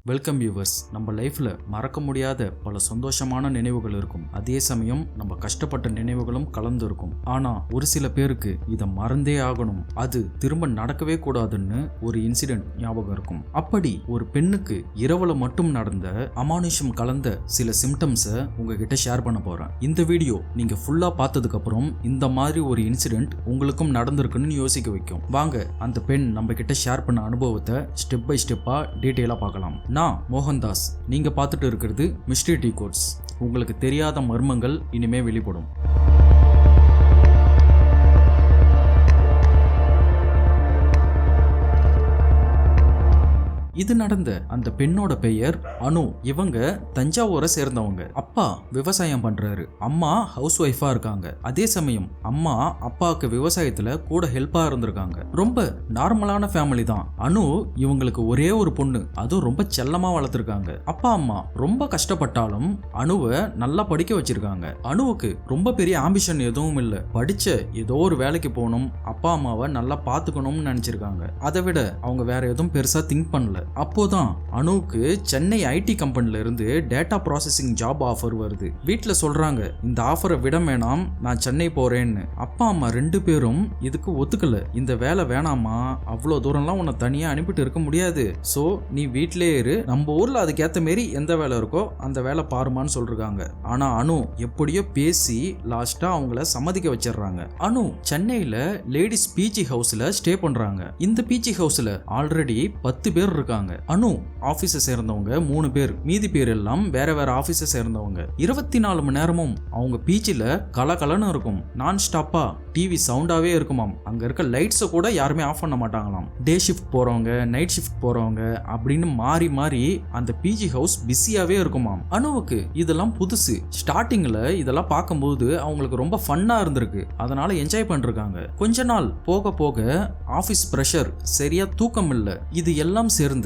Welcome viewers. நம்ம லைஃப்ல மறக்க முடியாத பல சந்தோஷமான நினைவுகள் இருக்கும். அதே சமயம் நம்ம கஷ்டப்பட்ட நினைவுகளும் கலந்து இருக்கும். ஆனா ஒரு சில பேருக்கு இதை மறந்தே ஆகணும், அது திரும்ப நடக்கவே கூடாதுன்னு ஒரு இன்சிடென்ட் ஞாபகம் இருக்கும். அப்படி ஒரு பெண்ணுக்கு இரவுல மட்டும் நடந்த அமானுஷம் கலந்த சில சிம்டம்ஸை உங்ககிட்ட ஷேர் பண்ண போறேன். இந்த வீடியோ நீங்க ஃபுல்லா பார்த்ததுக்கு அப்புறம் இந்த மாதிரி ஒரு இன்சிடென்ட் உங்களுக்கும் நடந்திருக்குன்னு யோசிக்க வைக்கும். வாங்க அந்த பெண் நம்ம கிட்ட ஷேர் பண்ண அனுபவத்தை ஸ்டெப் பை ஸ்டெப்பா டீட்டெயிலா பார்க்கலாம். நான் மோகன்தாஸ். நீங்க பார்த்துட்டு இருக்கிறது மிஸ்ட்ரி டீ கோட்ஸ். உங்களுக்கு தெரியாத மர்மங்கள் இனிமே வெளிப்படும். இது நடந்த அந்த பெண்ணோட பெயர் அனு. இவங்க தஞ்சாவூரை சேர்ந்தவங்க. அப்பா விவசாயம் பண்றாரு, அம்மா ஹவுஸ் ஒய்ஃபா இருக்காங்க. அதே சமயம் அம்மா அப்பாவுக்கு விவசாயத்துல கூட ஹெல்ப்பா இருந்திருக்காங்க. ரொம்ப நார்மலான ஃபேமிலி தான். அனு இவங்களுக்கு ஒரே ஒரு பொண்ணு, அதுவும் ரொம்ப செல்லமா வளர்த்துருக்காங்க. அப்பா அம்மா ரொம்ப கஷ்டப்பட்டாலும் அனுவை நல்லா படிக்க வச்சிருக்காங்க. அனுவுக்கு ரொம்ப பெரிய ஆம்பிஷன் எதுவும் இல்லை. படிச்ச ஏதோ ஒரு வேலைக்கு போகணும், அப்பா அம்மாவை நல்லா பாத்துக்கணும்னு நினைச்சிருக்காங்க. அதை விட அவங்க வேற எதுவும் பெருசா திங்க் பண்ணல. அப்போதான் அனுவுக்கு சென்னை ஐடி கம்பெனில இருந்து டேட்டா ப்ராசஸிங் ஜாப் ஆஃபர் வருது. வீட்டுல சொல்றாங்க, இந்த ஆஃபரை விட வேணாம், நான் சென்னை போறேன்னு. அப்பா அம்மா ரெண்டு பேரும் இதுக்கு ஒத்துக்கல. இந்த வேலை வேணாமா, அவ்வளோ தூரம்லாம் உன்னை தனியா அனுப்பிட்டு இருக்க முடியாது, சோ நீ வீட்டிலே இரு, நம்ம ஊர்ல அதுக்கேற்ற மாரி எந்த வேலை இருக்கோ அந்த வேலை பாருமான்னு சொல்றாங்க. ஆனா அனு எப்படியோ பேசி லாஸ்டா அவங்கள சம்மதிக்க வச்சிடறாங்க. அனு சென்னையில லேடிஸ் பிஜி ஹவுஸ்ல ஸ்டே பண்றாங்க. இந்த பிஜி ஹவுஸ்ல ஆல்ரெடி 10 பேர் இருக்காங்க. அனு ஆபீஸை சேர்ந்தவங்க 3 பேர், மீதி பேர் எல்லாம் வேற வேற ஆபீஸை சேர்ந்தவங்க. 24 மணி நேரமும் அவங்க பீச்சில கலகலன்னு இருக்கும். நான் ஸ்டாப்பா டிவி சவுண்டாவே இருக்குமாம். அங்க இருக்க லைட்ஸை கூட யாருமே ஆஃப் பண்ண மாட்டாங்களாம். டே ஷிஃப்ட் போறவங்க, நைட் ஷிஃப்ட் போறவங்க அப்படின்னு மாறி மாறி அந்த பிஜி ஹவுஸ் பிஸியாவே இருக்குமாம். அனுவுக்கு இதெல்லாம் புதுசு. ஸ்டார்டிங்ல இதெல்லாம் பார்க்கும்போது அவங்களுக்கு ரொம்ப ஃபன்னா இருந்திருக்கு, அதனால என்ஜாய் பண்ணிருக்காங்க. கொஞ்ச நாள் போக போக ஆபீஸ் பிரஷர், சரியா தூக்கம் இல்ல, இது எல்லாம் சேர்ந்து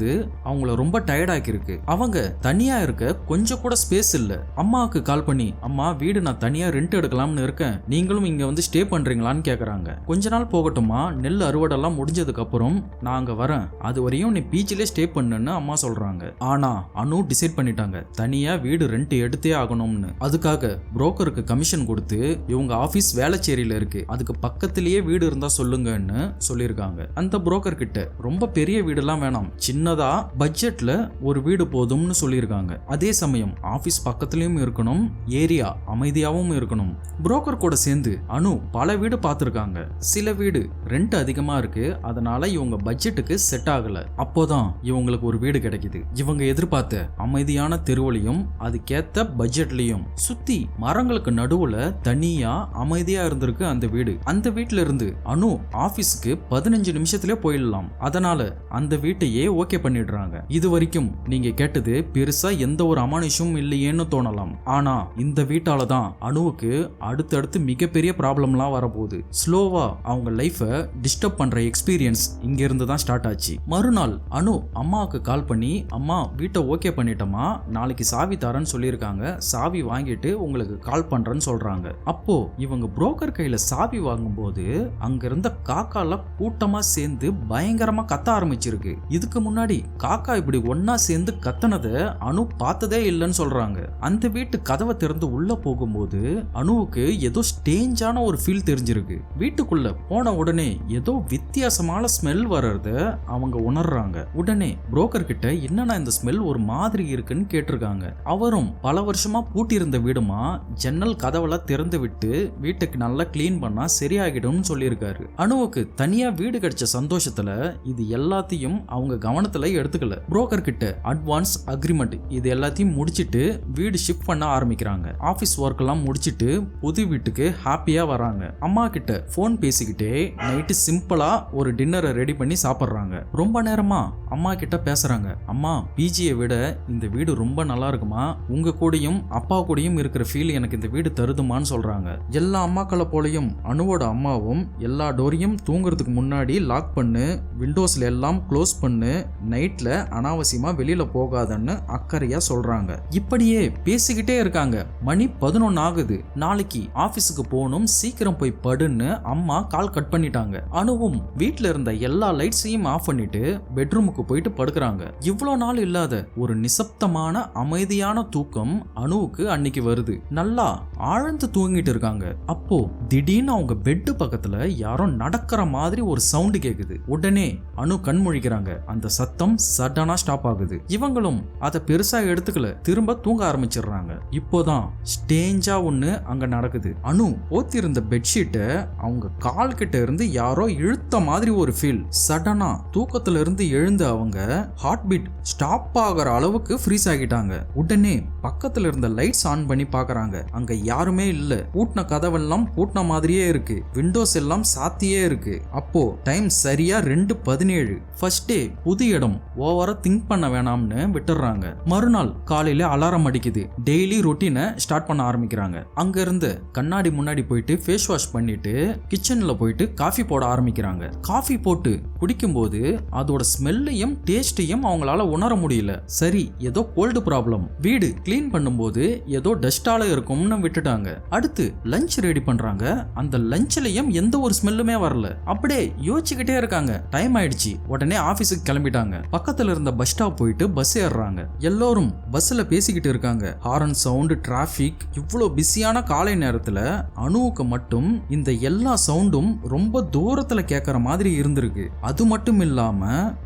அவங்கள ரொம்ப டயர்ட் ஆக்கிருக்கு. அவங்க தனியா இருக்க கொஞ்சம் கூட ஸ்பேஸ் இல்ல. அம்மாவுக்கு கால் பண்ணி, அம்மா வீடு நான் தனியா ரெண்ட் எடுக்கலாம்னு இருக்கேன், நீங்களும் இங்க வந்து ஸ்டே பண்றீங்களான்னு கேக்குறாங்க. கொஞ்ச நாள் போகட்டுமா, நெல் அறுவடெல்லாம் முடிஞ்சதுக்கு அப்புறம் நான் அங்க வரேன், அது வரையும் நீ பீச்சிலே ஸ்டே பண்ணுன்னு அம்மா சொல்றாங்க. ஆனா அனு டிசைட் பண்ணிட்டாங்க, தனியா வீடு ரெண்ட் எடுத்தே ஆகணும்னு. அதுக்காக புரோக்கருக்கு கமிஷன் கொடுத்து இவங்க ஆபீஸ் வேளச்சேரியில இருக்கு, அதுக்கு பக்கத்திலேயே வீடு இருந்தா சொல்லுங்கன்னு சொல்லியிருக்காங்க. அந்த புரோக்கர் கிட்ட ரொம்ப பெரிய வீடெல்லாம் வேணாம், சின்னதா பட்ஜெட்ல ஒரு வீடு போதும்னு சொல்லியிருக்காங்க. அதே சமயம் ஆபீஸ் பக்கத்துலயும் இருக்கணும், ஏரியா அமைதியாவும் இருக்கணும். புரோக்கர் கூட சேர்ந்து அனு பல வீடு பார்த்திருக்காங்க. சில வீடு ரெண்ட் அதிகமா இருக்கு, அதனால இவங்க பட்ஜெட்டுக்கு செட் ஆகல. அப்போதான் இவங்களுக்கு ஒரு வீடு கிடைக்குது. இவங்க எதிர்பார்த்த அமைதியான தெருவுலையும் அதுக்கேத்த பட்ஜெட்லயும் சுத்தி மரங்களுக்கு நடுவுல தனியா அமைதியா இருந்திருக்கு அந்த வீடு. அந்த வீட்டுல இருந்து அனு ஆபீஸ்க்கு 15 நிமிஷத்திலே போயிடலாம். அதனால அந்த வீட்டையே ஓகே பண்ணிடுறாங்க. இது வரைக்கும் நீங்க கேட்டது பெருசா எந்த ஒரு அமானுஷமும் இல்லையேன்னு தோணலாம். ஆனா இந்த வீட்டால தான் அனுவுக்கு அடுத்தடுத்து மிகப்பெரிய ப்ராப்ளம்லாம் வரப்போகுது. ஸ்லோவா அவங்க லைஃபை டிஸ்டர்ப் பண்ற எக்ஸ்பீரியன்ஸ் இங்க இருந்து தான் ஸ்டார்ட் ஆச்சு. மறுநாள் அனு அம்மாவுக்கு கால் பண்ணி, அம்மா வீட்டை ஓகே பண்ணிட்டோமா, நாளைக்கு சாவி தரேன்னு சொல்லியிருக்காங்க, சாவி வாங்கிட்டு உங்களுக்கு கால் பண்றேன்னு சொல்றாங்க. அப்போ இவங்க புரோக்கர் கையில சாவி வாங்கும்போது அங்க இருந்த காக்கால கூட்டமா சேர்ந்து பயங்கரமா கத்த ஆரம்பிச்சிருக்கு. இதுக்கு முன்னாடி காக்கா இப்படி ஒன்னா சேர்ந்து கத்தனதை அனு பார்த்ததே இல்லைன்னு சொல்றாங்க. அந்த வீட்டு கதவை திறந்து உள்ள போகும்போது அனுவுக்கு ஏதோ ஸ்டேஞ்சான ஒரு ஃபீல் தெரிஞ்சிருக்கு. வீட்டுக்குள்ள போன உடனே ஏதோ வித்தியாசமான ஸ்மெல் வர்றத அவங்க உணர்றாங்க. உடனே புரோக்கர் கிட்ட என்னன்னா இந்த ஸ்மெல் ஒரு மாதிரி இருக்குன்னு கேட்டிருக்காங்க. அவரும் பல வருஷமா பூட்டி இருந்த வீடுமா, ஜன்னல் கதவெல்லாம் திறந்து விட்டு வீட்டுக்கு நல்லா கிளீன் பண்ணா சரியாகிடும் சொல்லியிருக்காரு. அனுவுக்கு தனியா வீடு கிடைச்ச சந்தோஷத்துல இது எல்லாத்தையும் அவங்க கவனத்துல எடுத்துக்கல. புரோக்கர் கிட்ட அட்வான்ஸ் அக்ரிமெண்ட் இது எல்லாத்தையும் முடிச்சிட்டு வீடு ஷிஃப்ட் பண்ண ஆரம்பிக்கிறாங்க. ஆபீஸ் ஒர்க் எல்லாம் முடிச்சிட்டு புது வீட்டுக்கு ஹாப்பியா வராங்க. அம்மா கிட்ட போன் பேசிக்கிட்டே நைட்டு சிம்பிளா ஒரு டின்னரை ரெடி பண்ணி சாப்பிடுறாங்க. ரொம்ப நேரமா அம்மா கிட்ட பேசுறாங்க. அம்மா பிஜியை விட இந்த வீடு ரொம்ப நல்லா இருக்குமா, உங்க கூடயும் அப்பா கூடயும் இருக்கிற ஃபீல் எனக்கு இந்த வீடு தருதுமான்னு சொல்றாங்க. எல்லா அம்மாக்களை போலையும் அனுவோட அம்மாவும் எல்லா டோரையும் தூங்குறதுக்கு முன்னாடி லாக் பண்ணு, விண்டோஸ்ல எல்லாம் க்ளோஸ் பண்ணு, நைட்ல அனாவசியமா வெளியில போகாதன்னு அக்கறையா சொல்றாங்க. இப்படியே பேசிக்கிட்டே இருக்காங்க. மணி 11 ஆகுது. நாளைக்கு ஆபீஸுக்கு போகணும், சீக்கிரம் போய் படுன்னு அம்மா கால் கட் பண்ணிட்டாங்க. அனுவும் வீட்ல இருந்த எல்லா லைட்ஸையும் ஆஃப் பண்ணிட்டு பெட்ரூமுக்கு போயிட்டு படுக்கிறாங்க. இவ்வளோ நாள் இல்லாத ஒரு நிசப்தமான அமைதியான தூக்கம் அனுவுக்கு அன்னைக்கு வருது. நல்லா ஆழ்ந்து தூங்கிட்டு இருக்காங்க. அப்போ திடீர்னு அவங்க பெட்டு பக்கத்துல யாரோ நடக்கிற மாதிரி ஒரு சவுண்டு கேக்குது. உடனே அனு கண் முழிக்கிறாங்க. அந்த சத்தம் சடனா ஸ்டாப் ஆகுது. இவங்களும் அதை பெருசா எடுத்துக்கல, திரும்ப தூங்க ஆரம்பிச்சிடுறாங்க. இப்போதான் ஸ்டேஞ்சா ஒண்ணு அங்க நடக்குது. அனு போத்திருந்த பெட்ஷீட்டை அவங்க கால் கிட்ட இருந்து யாரோ இழுத்த மாதிரி ஒரு ஃபீல். சடனா தூக்கத்துல இருந்து எழுந்த அவங்க ஹார்ட் பீட் ஸ்டாப் ஆகிற அளவுக்கு ஃப்ரீஸ் ஆகிட்டாங்க. உடனே பக்கத்துல இருந்த லைட்ஸ் ஆன் பண்ணி பாக்குறாங்க. அங்க யாருமே இல்ல. பூட்டின கதவெல்லாம் பூட்டின மாதிரியே இருக்கு. விண்டோஸ் எல்லாம் சாத்தியே இருக்கு. அப்போ டைம் சரியா 2:17. ஃபர்ஸ்ட் டே, புது இடம், ஓவரா திங்க் பண்ண வேணாம்னு விட்டுறாங்க. மறுநாள் காலையில அலாரம் அடிக்குது. டெய்லி ரொட்டீனை ஸ்டார்ட் பண்ண ஆரம்பிக்கிறாங்க. அங்க இருந்து கண்ணாடி முன்னாடி போயிட்டு ஃபேஸ் வாஷ் பண்ணிட்டு கிச்சன்ல போயிட்டு காஃபி போட ஆரம்பிக்கிறாங்க. காஃபி போட்டு குடிக்கும்போது அதோட ஸ்மெல்லையும் டேஸ்டையும் அவங்களால உணர முடியல. சரி, ஏதோ கோல்டு ப்ராப்ளம். வீடு கிளீன் பண்ணும்போது ஏதோ டஸ்டால இருக்கும்னு விட்டுட்டாங்க. அடுத்து லஞ்ச் ரெடி பண்றாங்க. அந்த லஞ்ச்லயும் எந்த ஒரு ஸ்மெல்லுமே வரல. அப்படியே யோசிச்சுக்கிட்டே இருக்காங்க. டைம் ஆயிடுச்சு. உடனே ஆபீஸுக்கு கிளம்பிட்டாங்க. பக்கத்துல இருந்த பஸ் ஸ்டாப் போயிட்டு பஸ் ஏறுறாங்க. எல்லாரும் பஸ்ல பேசிக்கிட்டு இருக்காங்க. Horn sound, traffic. இவ்வளோ பிஸியான காலை நேரத்துல அனுவுக்கு மட்டும் இந்த எல்லா சவுண்டும் ரொம்ப தூரத்துல கேட்கற மாதிரி இருந்திருக்கு. அது மட்டும் இல்லாம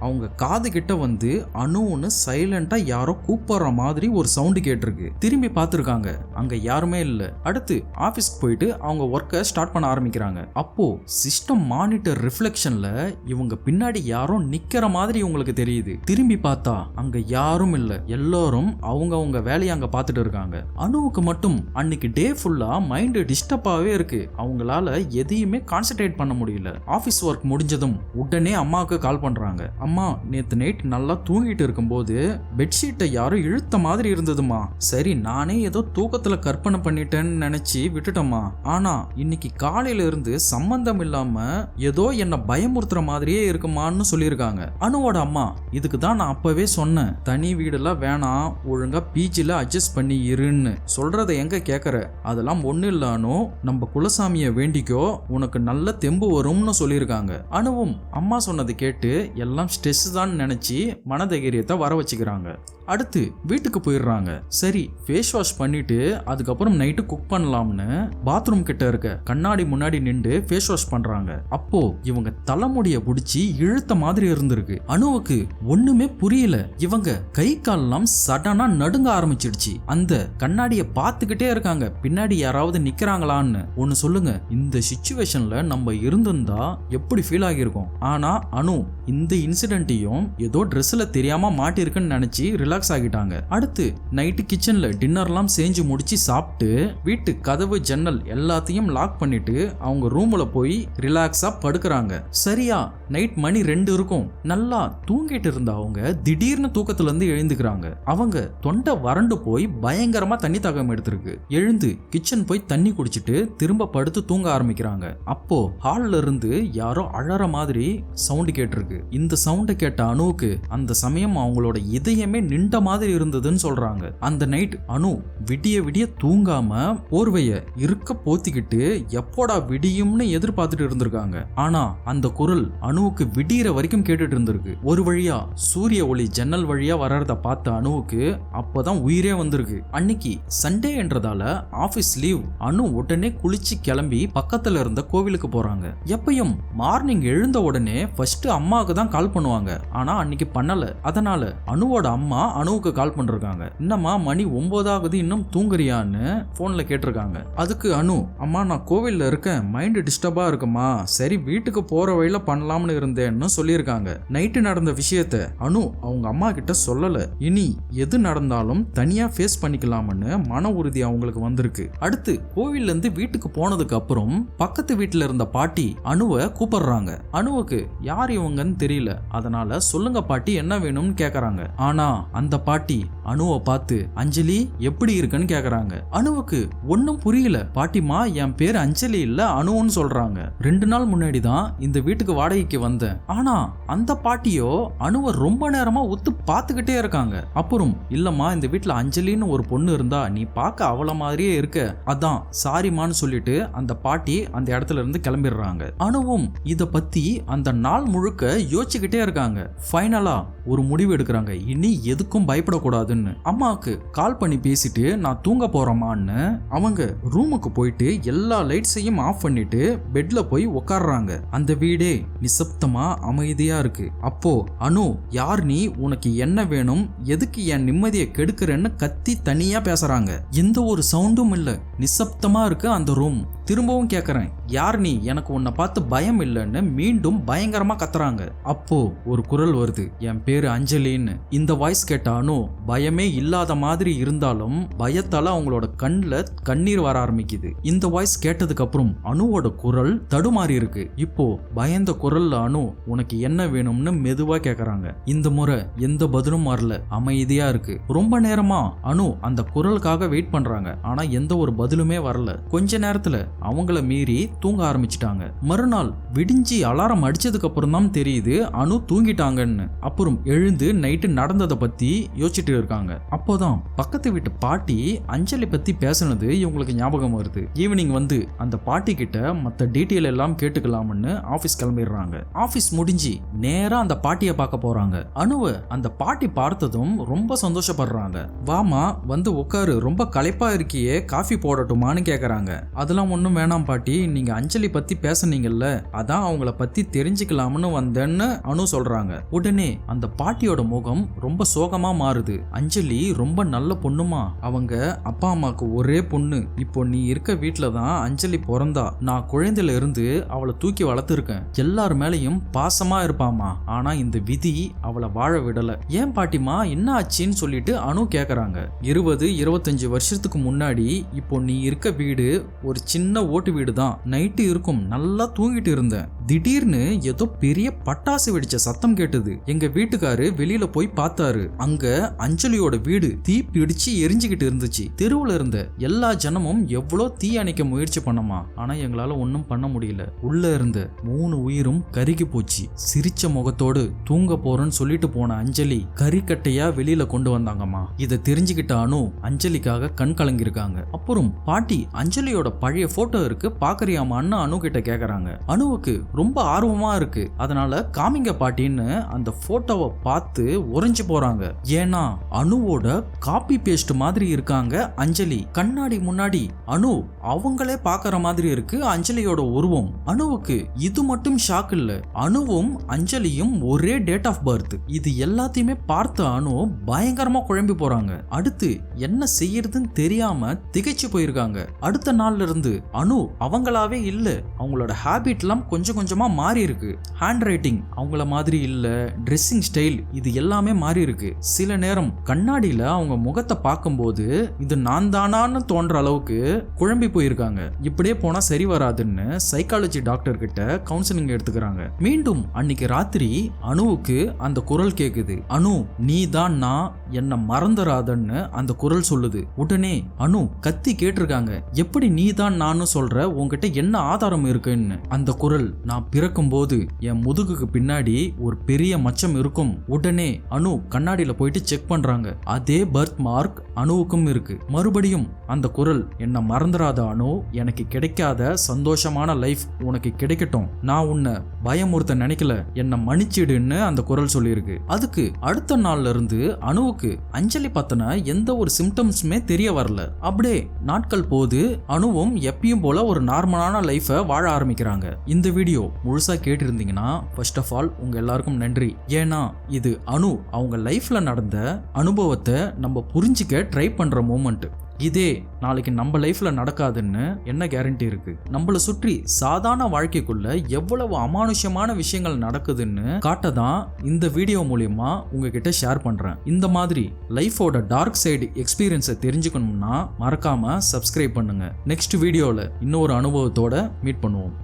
அவங்க காது கிட்ட வந்து அனுன்னு சைலண்டா யாரோ கூப்பிடுற மாதிரி ஒரு சவுண்ட் கேட்டிருக்கு. திரும்பி பார்த்துருக்காங்க. அங்க யாருமே இல்ல. அடுத்து ஆபீஸ்க்கு போயிட்டு அவங்க ஒர்க்கை ஸ்டார்ட் பண்ண ஆரம்பிக்கிறாங்க. அப்போ சிஸ்டம் மானிட்டர் ரிஃப்ளெக்ஷன்ல இவங்க பின்னாடி யாரோ நிக்கிற மாதிரி இவங்களுக்கு தெரியுது. திரும்பி பார்த்தா அங்க யாரும் இல்ல. எல்லாரும் அவங்க வேலையை அங்க பார்த்துட்டு இருக்காங்க. அனுவுக்கு மட்டும் அன்னைக்கு டே ஃபுல்லா மைண்ட் டிஸ்டர்பாவே இருக்கு. அவங்களால எதையுமே கான்சென்ட்ரேட் பண்ண முடியல. ஆபீஸ் ஒர்க் முடிஞ்சதும் உடனே அம்மாவுக்கு கால் பண்றாங்க. அம்மா, நேத்து நைட் நல்லா தூங்கிட்டு இருக்கும்போது பெட்ஷீட்டை யாரும் இழுத்த மாதிரி இருந்ததுமா. சரி, நானே ஏதோ தூக்கத்துல கற்பனை பண்ணிட்டேன்னு நினைச்சு விட்டுட்டோமா. ஆனா இன்னைக்கு காலையில இருந்து சம்பந்தம் இல்லாம ஏதோ என்ன பயமுறுத்துற மாதிரியே இருக்குமான்னு சொல்லியிருக்காங்க. அனுவோட அம்மா, இதுக்கு தான் நான் அப்பவே சொன்னேன், தனி வீடெல்லாம் வேணாம், ஒழுங்கா பீச்சில அட்ஜஸ்ட் பண்ணி இருன்னு. சொல்றத எங்க கேட்கற? அதெல்லாம் ஒண்ணு இல்லானோ, நம்ம குலசாமிய வேண்டிக்கோ, உனக்கு நல்ல தெம்பு வரும்னு சொல்லியிருக்காங்க. அனுவும் அம்மா சொன்னதை கேட்டு எல்லாம் ஸ்ட்ரெஸ் தான் நினைச்சு மனதைரியத்தை வர வச்சுக்கிறாங்க. அடுத்து வீட்டுக்கு போயிடுறாங்க. சரி, ஃபேஸ் வாஷ் பண்ணிட்டு அதுக்கப்புறம் நைட்டு குக் பண்ணலாம்னு பாத்ரூம் கிட்ட இருக்க கண்ணாடி முன்னாடி நின்று ஃபேஸ் வாஷ் பண்றாங்க. அப்போ இவங்க தலைமுடிய பிடிச்சி இழுத்த மாதிரி இருந்திருக்கு. அனுவுக்கு ஒண்ணுமே புரியல. இவங்க கை கால்லாம் சடனா நடுங்க ஆரம்பிச்சிடுச்சு. அந்த கண்ணாடிய பார்த்துக்கிட்டே இருக்காங்க, பின்னாடி யாராவது நிக்கிறாங்களான்னு. ஒன்னு சொல்லுங்க, இந்த சிச்சுவேஷன்ல நம்ம இருந்திருந்தா எப்படி ஃபீல் ஆகியிருக்கும்? ஆனா அனு இந்த இன்சிடென்ட்டையும் ஏதோ ட்ரெஸ்ல தெரியாம மாட்டிருக்குன்னு நினைச்சு ரிலாக்ஸ் ஆகிட்டாங்க. அடுத்து நைட்டு கிச்சன்ல டின்னர்லாம் செஞ்சு முடிச்சு சாப்பிட்டு வீட்டு கதவு ஜன்னல் எல்லாத்தையும் லாக் பண்ணிட்டு அவங்க ரூம்ல போய் ரிலாக்ஸா படுக்கிறாங்க. சரியா நைட் மணி 2 இருக்கும். நல்லா தூங்கிட்டு இருந்த அவங்க திடீர்னு தூக்கத்துல இருந்து எழுந்துக்கிறாங்க. அவங்க தொண்டை வறண்டு போய் பயங்கரமா தண்ணி தாகம் எடுத்திருக்கு. எழுந்து கிச்சன் போய் தண்ணி குடிச்சிட்டு திரும்ப படுத்து தூங்க ஆரம்பிக்கிறாங்க. அப்போ ஹால்ல இருந்து யாரோ அழற மாதிரி சவுண்ட் கேட்டிருக்கு. இந்த சவுண்டை கேட்ட அனுவுக்கு அந்த சமயம் அவங்களோட இதயமே நின்ற மாதிரி இருந்ததுன்னு சொல்றாங்க. அந்த நைட் அனு விடிய விடிய தூங்காம போர்வைய இருக்க போத்திக்கிட்டு எப்போடா விடியும்னு எதிர்பார்த்துட்டு இருந்திருக்காங்க. ஆனா அந்த குரல் அனுவுக்கு விடியற வரைக்கும் கேட்டுட்டு இருந்திருக்கு. ஒரு வழியா சூரிய ஒளி ஜன்னல் வழியா வர்றத பார்த்த அனுவுக்கு அப்பதான் உயிரே வந்திருக்கு. அன்னைக்கு சண்டே என்றதால ஆபீஸ் லீவ். அனு உடனே குளிச்சு கிளம்பி பக்கத்துல இருந்த கோவிலுக்கு போறாங்க. எப்பயும் மார்னிங் எழுந்த உடனே ஃபர்ஸ்ட் அம்மாவுக்கு தான் கால் பண்ணுவாங்க. ஆனா அன்னைக்கு பண்ணல. அதனால அனுவோட அம்மா அனுவுக்கு கால் பண்ணிருக்காங்க. என்னம்மா மணி 9 ஆகுது, இன்னும் தூங்குறியான்னு போன்ல கேட்டிருக்காங்க. அதுக்கு அனு, அம்மா நான் கோவில்ல இருக்கேன், மைண்ட் டிஸ்டர்பா இருக்குமா, சரி வீட்டுக்கு போற வழியில பண்ணலாம்னு இருந்தேன்னு சொல்லியிருக்காங்க. நைட்டு நடந்த விஷயத்த அனு அவங்க அம்மா கிட்ட சொல்லல. இனி எது நடந்தாலும் தனியா ஃபேஸ் பண்ணிக்கலாம்னு மன உறுதி அவங்களுக்கு வந்திருக்கு. அடுத்து கோவில்ல இருந்து வீட்டுக்கு போனதுக்கு அப்புறம் பக்கத்து வீட்டுல இருந்த பாட்டி அனுவை கூப்பிடுறாங்க. அனுவுக்கு யார் இவங்கன்னு தெரியல. அதனால சொல்லுங்க பாட்டி என்ன வேணும்னு கேக்குறாங்க. ஆனா அந்த பாட்டி அனுவை பார்த்து அஞ்சலி எப்படி இருக்குன்னு கேக்குறாங்க. அனுவுக்கு ஒன்னும் புரியல. பாட்டிமா என் பேர் அஞ்சலி இல்ல அனுன்னு சொல்றாங்க. 2 நாள் முன்னாடி தான் இந்த வீட்டுக்கு வாடகைக்கு வந்தேன். ஆனா அந்த பாட்டியோ அனுவை ரொம்ப நேரமா உத்து பார்த்துக்கிட்டே இருக்காங்க. அப்புறம் இல்லம்மா இந்த வீட்டுல அஞ்சலின்னு ஒரு பொண்ணு இருந்தா நீ பார்க்க அவள மாதிரியே இருக்க, அதான் சாரிமான்னு சொல்லிட்டு அந்த பாட்டி அந்த இடத்துல இருந்து கிளம்பிடுறாங்க. அனுவும் இத பத்தி அந்த நாள் முழுக்க யோசிச்சுக்கிட்டே இருக்காங்க. ஃபைனலா ஒரு முடிவு எடுக்கிறாங்க. இனி எதுக்கும் பயப்படக்கூடாதுன்னு அம்மாவுக்கு கால் பண்ணி பேசிட்டு நான் தூங்க போறேமான்னு அவங்க ரூமுக்கு போயிட்டு எல்லா லைட்ஸையும் ஆஃப் பண்ணிட்டு பெட்ல போய் உட்கார்றாங்க. அந்த வீடே நிசப்தமா அமைதியா இருக்கு. அப்போ அனு யார் நீ, உனக்கு என்ன வேணும், எதுக்கு என் நிம்மதியை கெடுக்கிறேன்னு கத்தி தனியா பேசுறாங்க. எந்த ஒரு சவுண்டும் இல்ல, நிசப்தமா இருக்கு அந்த ரூம். திரும்பவும் கேக்குறேன் யார் நீ, எனக்கு உன்னை பார்த்து பயம் இல்லைன்னு மீண்டும் பயங்கரமா கத்துறாங்க. அப்போ ஒரு குரல் வருது, என் பேரு அஞ்சலின்னு. இந்த வாய்ஸ் கேட்டானோ பயமே இல்லாத மாதிரி இருந்தாலும் பயத்தால அவங்களோட கண்ணுல கண்ணீர் வர ஆரம்பிக்குது. இந்த வாய்ஸ் கேட்டதுக்கு அப்புறம் அனுவோட குரல் தடுமாறி இருக்கு. இப்போ பயந்த குரல்ல அனு உனக்கு என்ன வேணும்னு மெதுவா கேக்குறாங்க. இந்த முறை எந்த பதிலும் வரல, அமைதியா இருக்கு. ரொம்ப நேரமா அனு அந்த குரலுக்காக வெயிட் பண்றாங்க. ஆனா எந்த ஒரு பதிலுமே வரல. கொஞ்ச நேரத்துல அவங்கள மீறி தூங்க ஆரம்பிச்சிட்டாங்க. மறுநாள் விடிஞ்சி அலாரம் அடிச்சதுக்கு அப்புறம் தான் தெரியுது அனு தூங்கிட்டாங்கன்னு. அப்புறம் எழுந்து நைட்டு நடந்ததை பத்தி யோசிச்சுட்டு இருக்காங்க. அப்போதான் பக்கத்து வீட்டு பாட்டி அஞ்சலி பத்தி பேசுனது இவங்களுக்கு ஞாபகம் வருது. ஈவினிங் வந்து அந்த பாட்டி கிட்ட மத்த டீட்டெயில் எல்லாம் கேட்டுக்கலாம்னு ஆபீஸ் கிளம்பிடுறாங்க. ஆபீஸ் முடிஞ்சு நேரா அந்த பாட்டியை பார்க்க போறாங்க. அனுவை அந்த பாட்டி பார்த்ததும் ரொம்ப சந்தோஷப்படுறாங்க. வாமா வந்து உட்காரு, ரொம்ப களைப்பா இருக்கியே, காஃபி போடட்டுமான்னு கேக்குறாங்க. அதெல்லாம் ஒண்ணும் வேணாம் பாட்டி, நீங்க அஞ்சலி பத்தி பேசுனீங்கல்ல, அதான் அவங்கள பத்தி தெரிஞ்சுக்கலாம்னு வந்தேன்னு அனு சொல்றாங்க. உடனே அந்த பாட்டியோட முகம் ரொம்ப சோகமா மாறுது. அஞ்சலி ரொம்ப நல்ல பொண்ணுமா, அவங்க அப்பா அம்மாக்கு ஒரே பொண்ணு. இப்போ நீ இருக்க வீட்டுல தான் அஞ்சலி பிறந்தா. நான் குழந்தையில இருந்து அவளை தூக்கி வளர்த்துருக்கேன். எல்லார் மேலையும் பாசமா இருப்பாமா. ஆனா இந்த விதி அவளை வாழ விடல. ஏன் பாட்டிமா என்ன ஆச்சுன்னு சொல்லிட்டு அனு கேக்குறாங்க. 20-25 வருஷத்துக்கு முன்னாடி இப்போ நீ இருக்க வீடு ஒரு சின்ன ஓட்டு வீடு தான். நைட்டு இருக்கும், நல்லா தூங்கிட்டு இருந்தேன். திடீர்னு ஏதோ பெரிய பட்டாசு வெடிச்ச சத்தம் கேட்டது. எங்க வீட்டுக்காரு வெளியில போய் பார்த்தாரு. அங்க அஞ்சலியோட வீடு தீ பிடிச்சு எரிஞ்சுக்கிட்டு இருந்துச்சு. தெருவுல இருந்த எல்லா ஜனமும் எவ்வளோ தீ அணைக்க முயற்சி பண்ணமா, ஆனா எங்களால ஒன்னும் பண்ண முடியல. உள்ள இருந்த 3 உயிரும் கருகி போச்சு. சிரிச்ச முகத்தோடு தூங்க போறேன்னு சொல்லிட்டு போன அஞ்சலி கறிக்கட்டையா வெளியில கொண்டு வந்தாங்கம்மா. இதை தெரிஞ்சுக்கிட்ட அனு அஞ்சலிக்காக கண் கலங்கிருக்காங்க. அப்புறம் பாட்டி அஞ்சலியோட பழைய போட்டோ இருக்கு, பாக்குறியாமான்னு அனு கிட்ட கேக்குறாங்க. அனுவுக்கு ரொம்ப ஆர்வமா இருக்கு. அதனால காமிங்க பாட்டின்னு அந்த போட்டோவை பார்த்து உறைஞ்சு போறாங்க. ஏன்னா அனுவோட காப்பி பேஸ்ட் மாதிரி இருக்காங்க அஞ்சலி. கண்ணாடி முன்னாடி அனு அவங்களே பாக்குற மாதிரி இருக்கு அஞ்சலியோட உருவம். அனுவுக்கு இது மட்டும் ஷாக் இல்ல, அனுவும் அஞ்சலியும் ஒரே டேட் ஆஃப் பர்த். இது எல்லாத்தையுமே பார்த்த அனு பயங்கரமா குழம்பி போறாங்க. அடுத்து என்ன செய்யறதுன்னு தெரியாம திகைச்சு போயிருக்காங்க. அடுத்த நாள்ல இருந்து அனு அவங்களாவே இல்ல. அவங்களோட ஹாபிட் எல்லாம் கொஞ்சம் கொஞ்சமா மாறி இருக்கு. ஹேண்ட் ரைட்டிங் அவங்கள மாதிரி இல்ல, ட்ரெஸ்ஸிங் ஸ்டைல் இது எல்லாமே மாறி இருக்கு. சில நேரம் கண்ணாடியில அவங்க முகத்தை பார்க்கும்போது இது நான் தானான்னு தோன்ற அளவுக்கு குழம்பி போயிருக்காங்க. இப்படியே போனா சரி வராதுன்னு சைக்காலஜி டாக்டர் கிட்ட கவுன்சிலிங் எடுத்துக்கிறாங்க. மீண்டும் அன்னைக்கு ராத்திரி அனுவுக்கு அந்த குரல் கேக்குது. அனு நீ தான் நான், என்ன மறந்துராதன்னு அந்த குரல் சொல்லுது. உடனே அனு கத்தி கேட்டிருக்காங்க, எப்படி நீ தான் நான் சொல்ற, உங்ககிட்ட என்ன ஆதாரம் இருக்குன்னு. அந்த குரல், நான் பிறக்கும் போது என் முதுகுக்கு பின்னாடி ஒரு பெரிய மச்சம் இருக்கும். உடனே அனு கண்ணாடியில போயிட்டு செக் பண்றாங்க. அதே பர்த் மார்க் அனுவுக்கும் இருக்கு. மறுபடியும் அந்த குரல், என்ன மறந்துராத அனு, எனக்கு கிடைக்காத சந்தோஷமான லைஃப் உனக்கு கிடைக்கட்டும், நான் உன்னை பயமுறுத்த நினைக்கல, என்ன மன்னிச்சிடுன்னு அந்த குரல் சொல்லியிருக்கு. அதுக்கு அடுத்த நாள்ல இருந்து அனுவுக்கு அஞ்சலி பத்தின எந்த ஒரு சிம்டம்ஸுமே தெரிய வரல. அப்படியே நாட்கள் போது அனுவும் எப்பயும் போல ஒரு நார்மலான லைஃபை வாழ ஆரம்பிக்கிறாங்க. இந்த வீடியோ முழுசா கேட்டிருந்தீங்கன்னா ஃபர்ஸ்ட் ஆஃப் ஆல் உங்க எல்லாருக்கும் நன்றி. ஏன்னா இது அனு அவங்க லைஃப்ல நடந்த அனுபவத்தை நம்ம புரிஞ்சுக்க ட்ரை பண்ற மூமெண்ட். இதே நாளைக்கு நம்ம லைஃப்ல நடக்காதுன்னு என்ன கேரண்டி இருக்கு? நம்மளை சுற்றி சாதாரண வாழ்க்கைக்குள்ள எவ்வளவு அமானுஷ்யமான விஷயங்கள் நடக்குதுன்னு காட்டதான் இந்த வீடியோ மூலியமா உங்ககிட்ட ஷேர் பண்றேன். இந்த மாதிரி லைஃபோட டார்க் சைடு எக்ஸ்பீரியன்ஸை தெரிஞ்சுக்கணும்னா மறக்காம சப்ஸ்கிரைப் பண்ணுங்க. நெக்ஸ்ட் வீடியோல இன்னொரு அனுபவத்தோட மீட் பண்ணுவோம்.